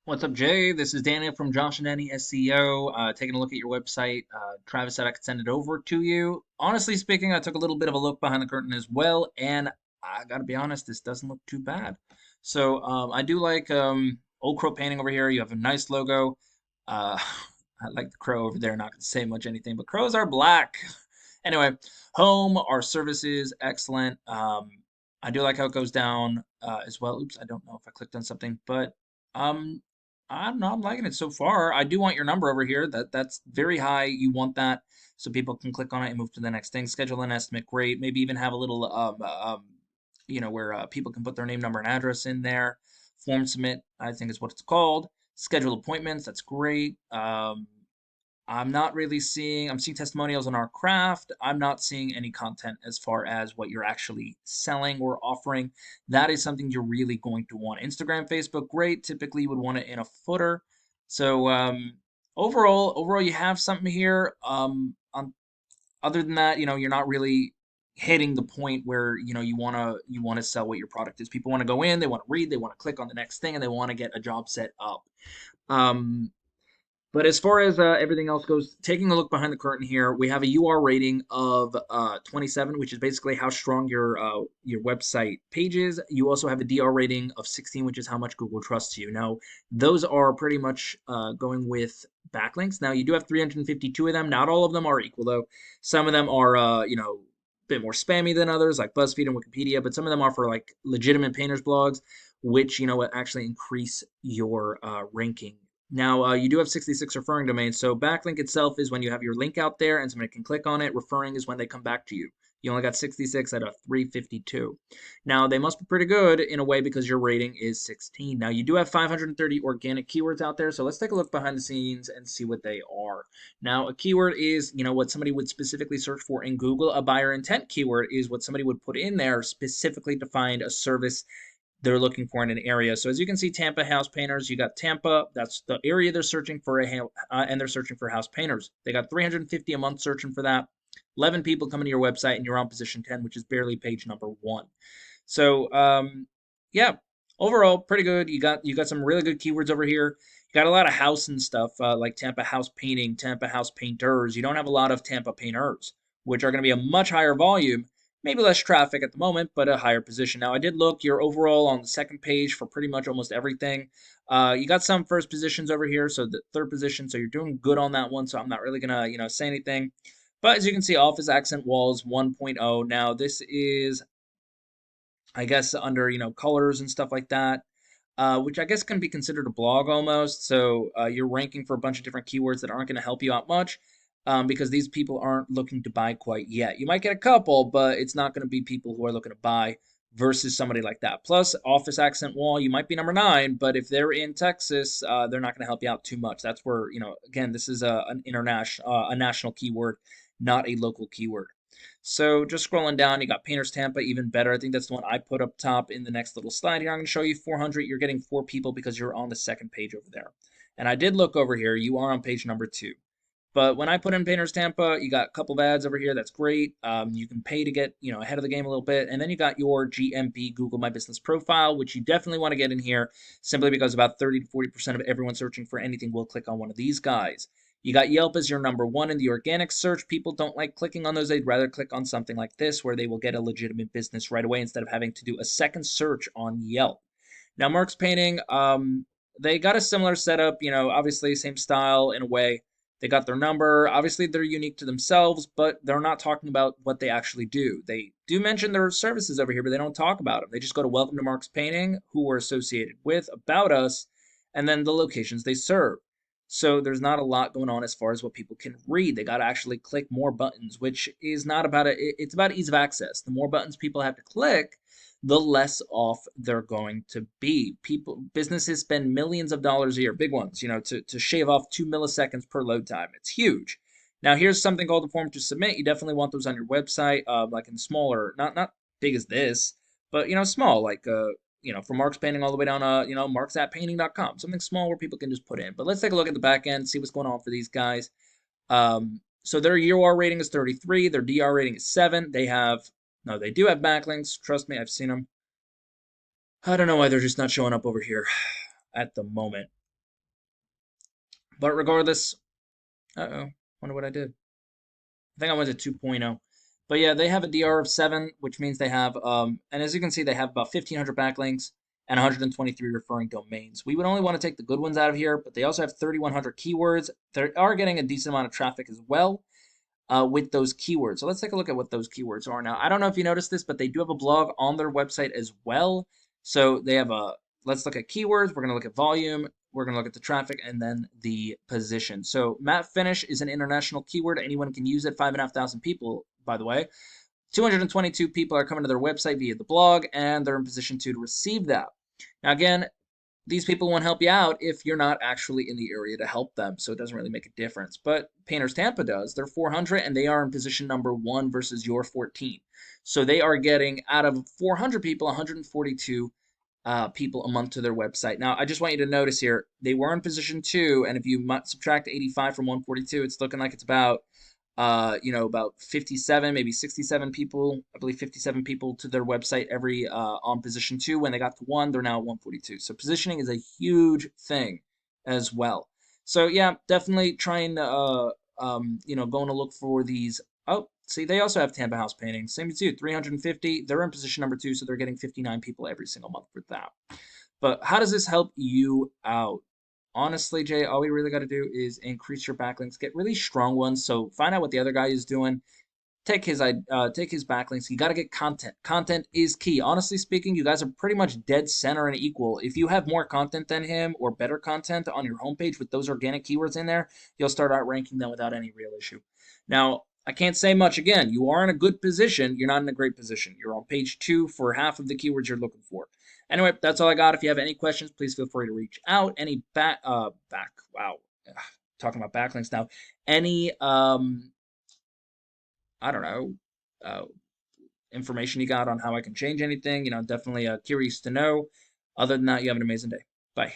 What's up, Jay? This is Daniel from Josh and Danny SEO. Taking a look at your website. Travis said I could send it over to you. Honestly speaking, I took a little bit of a look behind the curtain as well, and I gotta be honest, this doesn't look too bad. I do like Old Crow painting over here. You have a nice logo. Uh, I like the crow over there. Not gonna say much anything, but crows are black. Anyway, home, our services, excellent. I do like how it goes down as well. Oops, I don't know if I clicked on something, but um, I'm liking it so far. I do want your number over here. That's very high. You want that so people can click on it and move to the next thing. Schedule an estimate, great. Maybe even have a little where people can put their name, number, and address in there. Form submit, I think is what it's called. Schedule appointments, that's great. I'm seeing testimonials on our craft. I'm not seeing any content as far as what you're actually selling or offering. That is something you're really going to want. Instagram, Facebook, great. Typically, you would want it in a footer. Overall, you have something here. Other than that, you're not really hitting the point where you want to sell what your product is. People want to go in, they want to read, they want to click on the next thing, and they want to get a job set up. Um, but as far as everything else goes, taking a look behind the curtain here, we have a UR rating of 27, which is basically how strong your website page is. You also have a DR rating of 16, which is how much Google trusts you. Now, those are pretty much going with backlinks. Now, you do have 352 of them. Not all of them are equal, though. Some of them are, a bit more spammy than others, like BuzzFeed and Wikipedia, but some of them are for like legitimate painters blogs, which actually increase your ranking. Now, you do have 66 referring domains, so backlink itself is when you have your link out there and somebody can click on it. Referring is when they come back to you. You only got 66 out of 352. Now, they must be pretty good in a way because your rating is 16. Now, you do have 530 organic keywords out there, so let's take a look behind the scenes and see what they are. Now, a keyword is, what somebody would specifically search for in Google. A buyer intent keyword is what somebody would put in there specifically to find a service they're looking for in an area. So as you can see, Tampa house painters, you got Tampa, that's the area they're searching for, and they're searching for house painters. They got 350 a month searching for that. 11 people coming to your website, and you're on position 10, which is barely page number 1. So yeah, overall pretty good. You got some really good keywords over here. You got a lot of house and stuff like Tampa house painting, Tampa house painters. You don't have a lot of Tampa painters, which are going to be a much higher volume. Maybe less traffic at the moment, but a higher position. Now, I did look. You're overall on the second page for pretty much almost everything. You got some first positions over here, so the third position. So you're doing good on that one. So I'm not really gonna, say anything. But as you can see, Office Accent Walls 1.0. Now this is, I guess, under colors and stuff like that, which I guess can be considered a blog almost. So you're ranking for a bunch of different keywords that aren't going to help you out much because these people aren't looking to buy quite yet. You might get a couple, but it's not going to be people who are looking to buy versus somebody like that. Plus, Office Accent Wall, you might be number 9, but if they're in Texas, they're not going to help you out too much. That's where again, this is an international, a national keyword, not a local keyword. So just scrolling down, you got Painters Tampa, even better. I think that's the one I put up top in the next little slide here. I'm going to show you 400. You're getting 4 people because you're on the second page over there. And I did look over here. You are on page number 2. But when I put in Painters Tampa, you got a couple of ads over here. That's great. You can pay to get ahead of the game a little bit, and then you got your GMP Google My Business profile, which you definitely want to get in here, simply because about 30 to 40% of everyone searching for anything will click on one of these guys. You got Yelp as your number 1 in the organic search. People don't like clicking on those. They'd rather click on something like this where they will get a legitimate business right away instead of having to do a second search on Yelp. Now, Mark's Painting, they got a similar setup, obviously same style in a way. They got their number. Obviously, they're unique to themselves, but they're not talking about what they actually do. They do mention their services over here, but they don't talk about them. They just go to Welcome to Mark's Painting, who we're associated with, About Us, and then the locations they serve. So there's not a lot going on as far as what people can read. They got to actually click more buttons, which is not about it. It's about ease of access. The more buttons people have to click, the less off they're going to be. Businesses spend millions of dollars a year, big ones, to shave off 2 milliseconds per load time. It's huge. Now here's something called the form to submit. You definitely want those on your website, like in smaller, not big as this, but small, like from Mark's Painting all the way down, marks@painting.com, something small where people can just put in. But let's take a look at the back end, see what's going on for these guys. So their UR rating is 33, their DR rating is 7. They do have backlinks. Trust me, I've seen them. I don't know why they're just not showing up over here at the moment. But regardless, uh-oh, wonder what I did. I think I went to 2.0. But yeah, they have a DR of 7, which means they have, and as you can see, they have about 1,500 backlinks and 123 referring domains. We would only want to take the good ones out of here, but they also have 3,100 keywords. They are getting a decent amount of traffic as well with those keywords. So let's take a look at what those keywords are now. I don't know if you noticed this, but they do have a blog on their website as well. So they have a, let's look at keywords. We're going to look at volume. We're going to look at the traffic and then the position. So matte finish is an international keyword. Anyone can use it. 5,500 people, by the way. 222 people are coming to their website via the blog, and they're in position to receive that. Now, again, these people won't help you out if you're not actually in the area to help them. So it doesn't really make a difference. But Painters Tampa does. They're 400 and they are in position number 1 versus your 14. So they are getting out of 400 people, 142 people a month to their website. Now, I just want you to notice here, they were in position 2, and if you subtract 85 from 142, it's looking like it's about about 57, maybe 67 people, I believe 57 people to their website every on position 2. When they got to 1, they're now at 142. So positioning is a huge thing as well. So yeah, definitely trying to, going to look for these. Oh, see, they also have Tampa House paintings. Same as you, 350. They're in position number 2, so they're getting 59 people every single month with that. But how does this help you out? Honestly, Jay, all we really got to do is increase your backlinks, get really strong ones. So find out what the other guy is doing. Take his backlinks. You got to get content. Content is key. Honestly speaking, you guys are pretty much dead center and equal. If you have more content than him or better content on your homepage with those organic keywords in there, you'll start outranking them without any real issue. Now, I can't say much. Again, you are in a good position. You're not in a great position. You're on page 2 for half of the keywords you're looking for. Anyway, that's all I got. If you have any questions, please feel free to reach out. Any wow, talking about backlinks now. Any I don't know, uh, information you got on how I can change anything, definitely curious to know. Other than that, you have an amazing day. Bye.